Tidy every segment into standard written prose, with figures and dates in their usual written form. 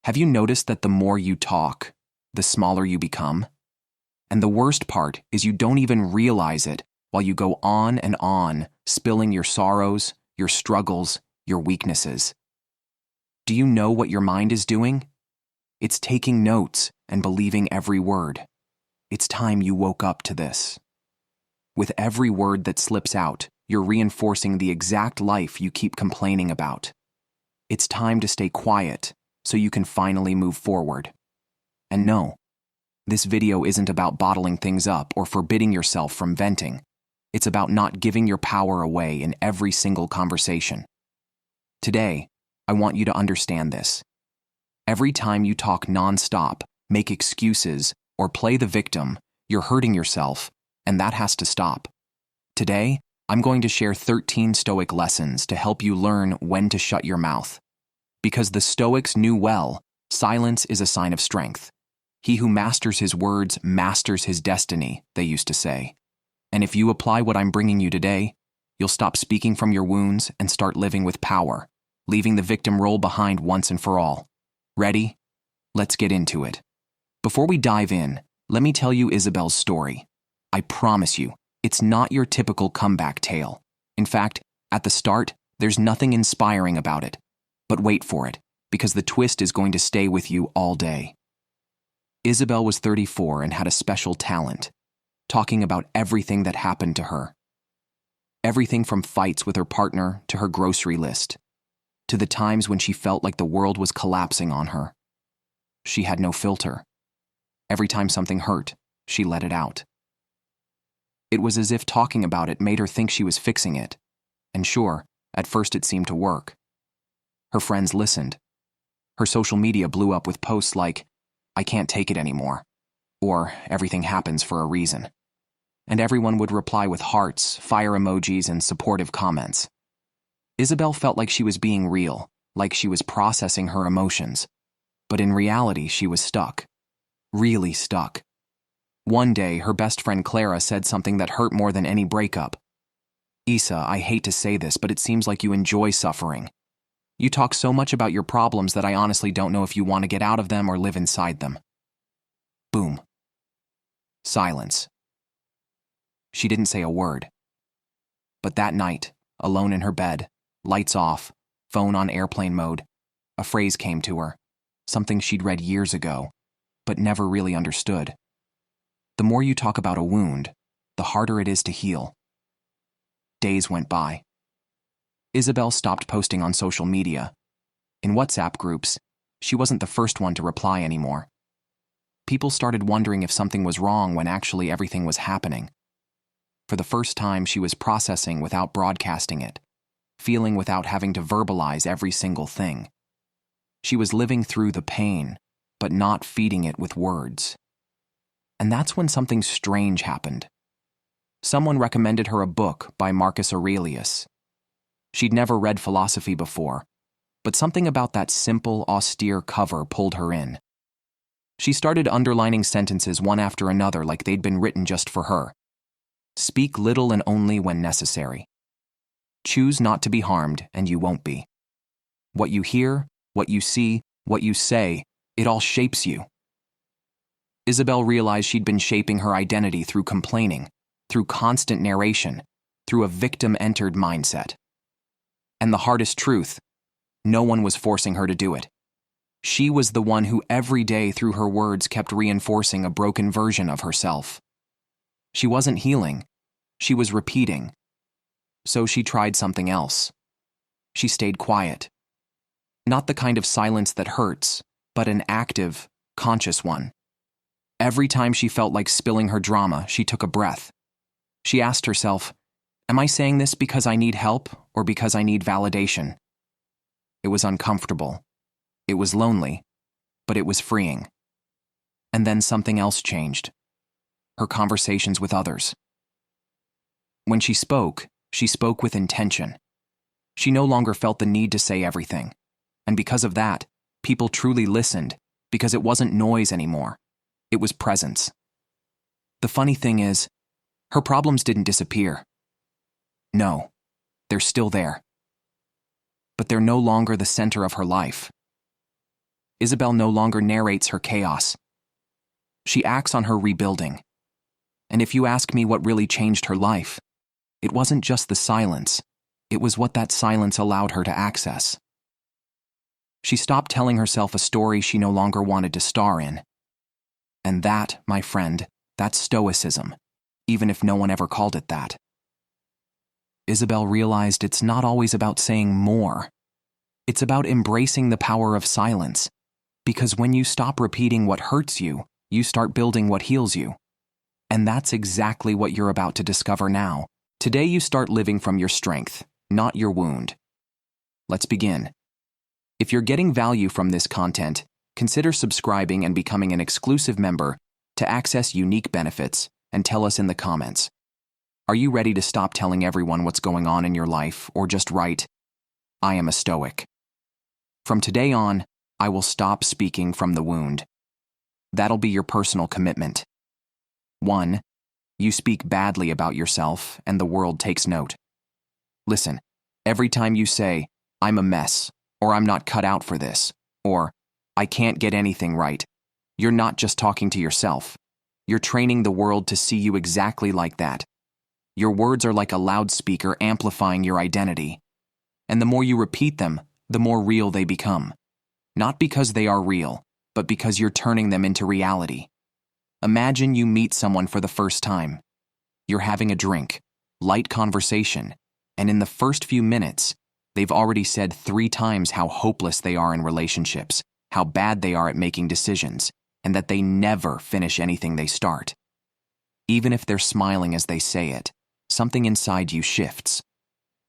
Have you noticed that the more you talk, the smaller you become? And the worst part is you don't even realize it while you go on and on, spilling your sorrows, your struggles, your weaknesses. Do you know what your mind is doing? It's taking notes and believing every word. It's time you woke up to this. With every word that slips out, you're reinforcing the exact life you keep complaining about. It's time to stay quiet so you can finally move forward. And no, this video isn't about bottling things up or forbidding yourself from venting. It's about not giving your power away in every single conversation. Today, I want you to understand this. Every time you talk nonstop, make excuses, or play the victim, you're hurting yourself, and that has to stop. Today, I'm going to share 13 Stoic lessons to help you learn when to shut your mouth. Because the Stoics knew well, silence is a sign of strength. He who masters his words masters his destiny, they used to say. And if you apply what I'm bringing you today, you'll stop speaking from your wounds and start living with power, leaving the victim role behind once and for all. Ready? Let's get into it. Before we dive in, let me tell you Isabel's story. I promise you, it's not your typical comeback tale. In fact, at the start, there's nothing inspiring about it. But wait for it, because the twist is going to stay with you all day. Isabel was 34 and had a special talent, talking about everything that happened to her. Everything from fights with her partner to her grocery list, to the times when she felt like the world was collapsing on her. She had no filter. Every time something hurt, she let it out. It was as if talking about it made her think she was fixing it. And sure, at first it seemed to work. Her friends listened. Her social media blew up with posts like, "I can't take it anymore," or "Everything happens for a reason." And everyone would reply with hearts, fire emojis, and supportive comments. Isabel felt like she was being real, like she was processing her emotions. But in reality, she was stuck. Really stuck. One day, her best friend Clara said something that hurt more than any breakup. "Isa, I hate to say this, but it seems like you enjoy suffering. You talk so much about your problems that I honestly don't know if you want to get out of them or live inside them." Boom. Silence. She didn't say a word. But that night, alone in her bed, lights off, phone on airplane mode, a phrase came to her, something she'd read years ago, but never really understood. The more you talk about a wound, the harder it is to heal. Days went by. Isabel stopped posting on social media. In WhatsApp groups, she wasn't the first one to reply anymore. People started wondering if something was wrong when actually everything was happening. For the first time, she was processing without broadcasting it, feeling without having to verbalize every single thing. She was living through the pain, but not feeding it with words. And that's when something strange happened. Someone recommended her a book by Marcus Aurelius. She'd never read philosophy before, but something about that simple, austere cover pulled her in. She started underlining sentences one after another like they'd been written just for her. Speak little and only when necessary. Choose not to be harmed, and you won't be. What you hear, what you see, what you say, it all shapes you. Isabel realized she'd been shaping her identity through complaining, through constant narration, through a victim-entered mindset. And the hardest truth, no one was forcing her to do it. She was the one who every day through her words kept reinforcing a broken version of herself. She wasn't healing, she was repeating. So she tried something else. She stayed quiet. Not the kind of silence that hurts, but an active, conscious one. Every time she felt like spilling her drama, she took a breath. She asked herself, "Am I saying this because I need help or because I need validation?" It was uncomfortable. It was lonely, but it was freeing. And then something else changed. Her conversations with others. When she spoke with intention. She no longer felt the need to say everything. And because of that, people truly listened, because it wasn't noise anymore. It was presence. The funny thing is, her problems didn't disappear. No, they're still there. But they're no longer the center of her life. Isabel no longer narrates her chaos. She acts on her rebuilding. And if you ask me what really changed her life, it wasn't just the silence. It was what that silence allowed her to access. She stopped telling herself a story she no longer wanted to star in. And that, my friend, that's Stoicism, even if no one ever called it that. Isabel realized it's not always about saying more. It's about embracing the power of silence, because when you stop repeating what hurts you, you start building what heals you. And that's exactly what you're about to discover now. Today you start living from your strength, not your wound. Let's begin. If you're getting value from this content, consider subscribing and becoming an exclusive member to access unique benefits, and tell us in the comments. Are you ready to stop telling everyone what's going on in your life, or just write, "I am a Stoic"? From today on, I will stop speaking from the wound. That'll be your personal commitment. 1. You speak badly about yourself, and the world takes note. Listen, every time you say, "I'm a mess," or "I'm not cut out for this," or "I can't get anything right," you're not just talking to yourself. You're training the world to see you exactly like that. Your words are like a loudspeaker amplifying your identity. And the more you repeat them, the more real they become. Not because they are real, but because you're turning them into reality. Imagine you meet someone for the first time. You're having a drink, light conversation, and in the first few minutes, they've already said 3 times how hopeless they are in relationships, how bad they are at making decisions, and that they never finish anything they start. Even if they're smiling as they say it, something inside you shifts.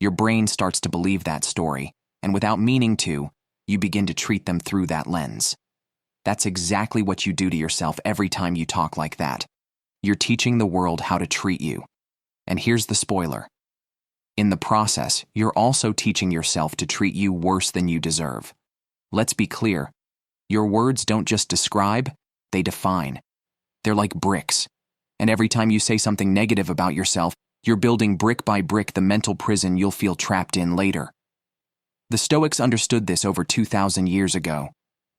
Your brain starts to believe that story, and without meaning to, you begin to treat them through that lens. That's exactly what you do to yourself every time you talk like that. You're teaching the world how to treat you. And here's the spoiler. In the process, you're also teaching yourself to treat you worse than you deserve. Let's be clear. Your words don't just describe, they define. They're like bricks. And every time you say something negative about yourself, you're building brick by brick the mental prison you'll feel trapped in later. The Stoics understood this over 2,000 years ago.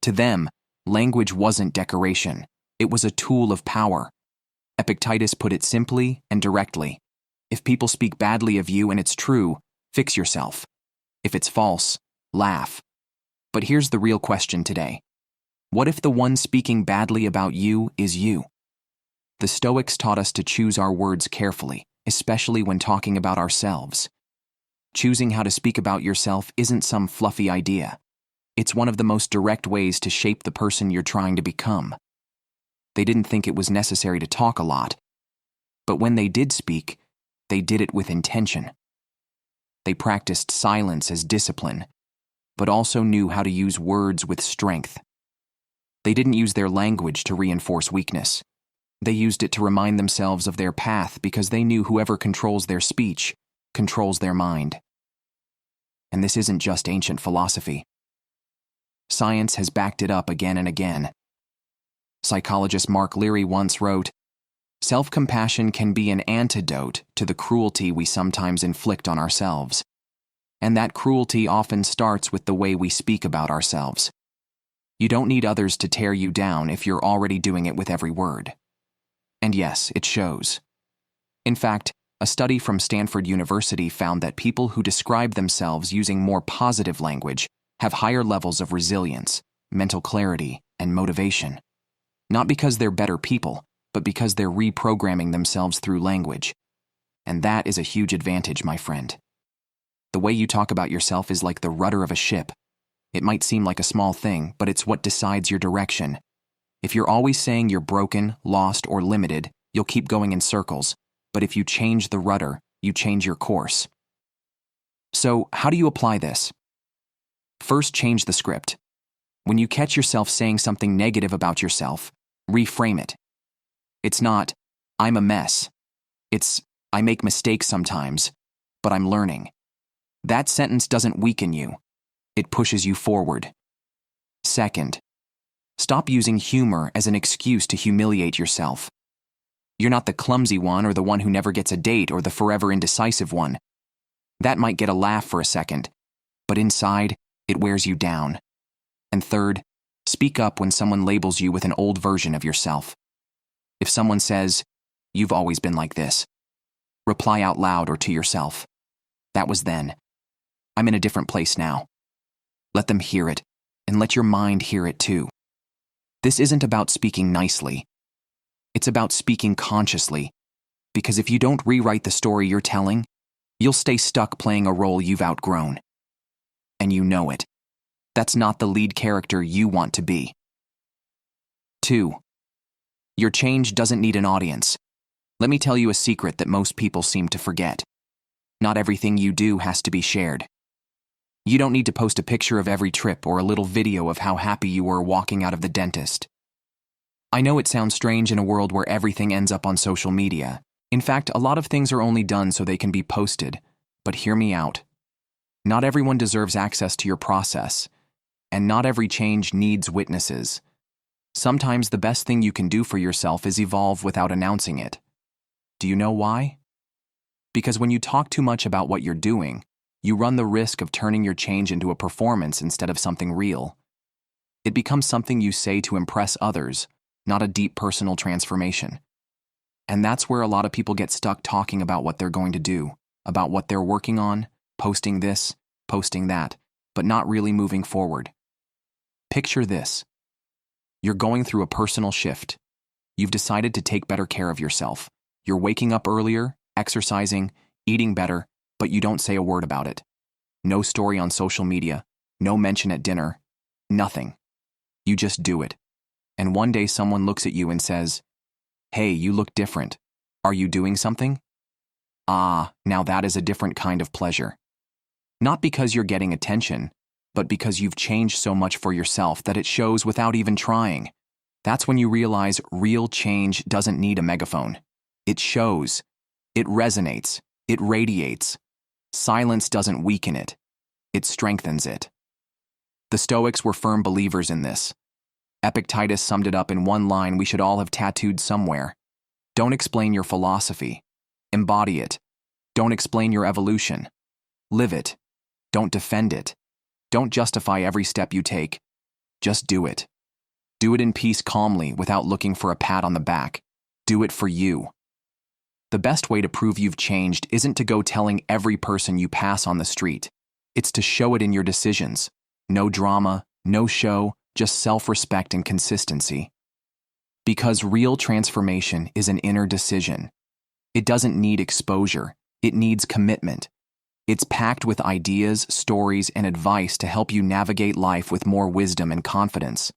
To them, language wasn't decoration. It was a tool of power. Epictetus put it simply and directly. If people speak badly of you and it's true, fix yourself. If it's false, laugh. But here's the real question today. What if the one speaking badly about you is you? The Stoics taught us to choose our words carefully, especially when talking about ourselves. Choosing how to speak about yourself isn't some fluffy idea. It's one of the most direct ways to shape the person you're trying to become. They didn't think it was necessary to talk a lot, but when they did speak, they did it with intention. They practiced silence as discipline, but also knew how to use words with strength. They didn't use their language to reinforce weakness. They used it to remind themselves of their path because they knew whoever controls their speech controls their mind. And this isn't just ancient philosophy. Science has backed it up again and again. Psychologist Mark Leary once wrote, "Self-compassion can be an antidote to the cruelty we sometimes inflict on ourselves. And that cruelty often starts with the way we speak about ourselves. You don't need others to tear you down if you're already doing it with every word." And yes, it shows. In fact, a study from Stanford University found that people who describe themselves using more positive language have higher levels of resilience, mental clarity, and motivation. Not because they're better people, but because they're reprogramming themselves through language. And that is a huge advantage, my friend. The way you talk about yourself is like the rudder of a ship. It might seem like a small thing, but it's what decides your direction. If you're always saying you're broken, lost, or limited, you'll keep going in circles. But if you change the rudder, you change your course. So, how do you apply this? First, change the script. When you catch yourself saying something negative about yourself, reframe it. It's not, "I'm a mess." It's, "I make mistakes sometimes, but I'm learning." That sentence doesn't weaken you. It pushes you forward. Second, stop using humor as an excuse to humiliate yourself. You're not the clumsy one or the one who never gets a date or the forever indecisive one. That might get a laugh for a second, but inside, it wears you down. And third, Speak up when someone labels you with an old version of yourself. If someone says, "You've always been like this," reply out loud or to yourself, "That was then. I'm in a different place now." Let them hear it, and let your mind hear it too. This isn't about speaking nicely. It's about speaking consciously, because if you don't rewrite the story you're telling, you'll stay stuck playing a role you've outgrown. And you know it. That's not the lead character you want to be. 2. Your change doesn't need an audience. Let me tell you a secret that most people seem to forget. Not everything you do has to be shared. You don't need to post a picture of every trip or a little video of how happy you were walking out of the dentist. I know it sounds strange in a world where everything ends up on social media. In fact, a lot of things are only done so they can be posted. But hear me out. Not everyone deserves access to your process, and not every change needs witnesses. Sometimes the best thing you can do for yourself is evolve without announcing it. Do you know why? Because when you talk too much about what you're doing, you run the risk of turning your change into a performance instead of something real. It becomes something you say to impress others, not a deep personal transformation. And that's where a lot of people get stuck talking about what they're going to do, about what they're working on, posting this, posting that, but not really moving forward. Picture this. You're going through a personal shift. You've decided to take better care of yourself. You're waking up earlier, exercising, eating better, but you don't say a word about it. No story on social media, no mention at dinner, nothing. You just do it. And one day someone looks at you and says, "Hey, you look different. Are you doing something?" Ah, now that is a different kind of pleasure. Not because you're getting attention, but because you've changed so much for yourself that it shows without even trying. That's when you realize real change doesn't need a megaphone. It shows. It resonates. It radiates. Silence doesn't weaken it. It strengthens it. The Stoics were firm believers in this. Epictetus summed it up in one line we should all have tattooed somewhere. Don't explain your philosophy. Embody it. Don't explain your evolution. Live it. Don't defend it. Don't justify every step you take. Just do it. Do it in peace calmly without looking for a pat on the back. Do it for you. The best way to prove you've changed isn't to go telling every person you pass on the street. It's to show it in your decisions. No drama, no show, just self-respect and consistency. Because real transformation is an inner decision. It doesn't need exposure. It needs commitment. It's packed with ideas, stories, and advice to help you navigate life with more wisdom and confidence.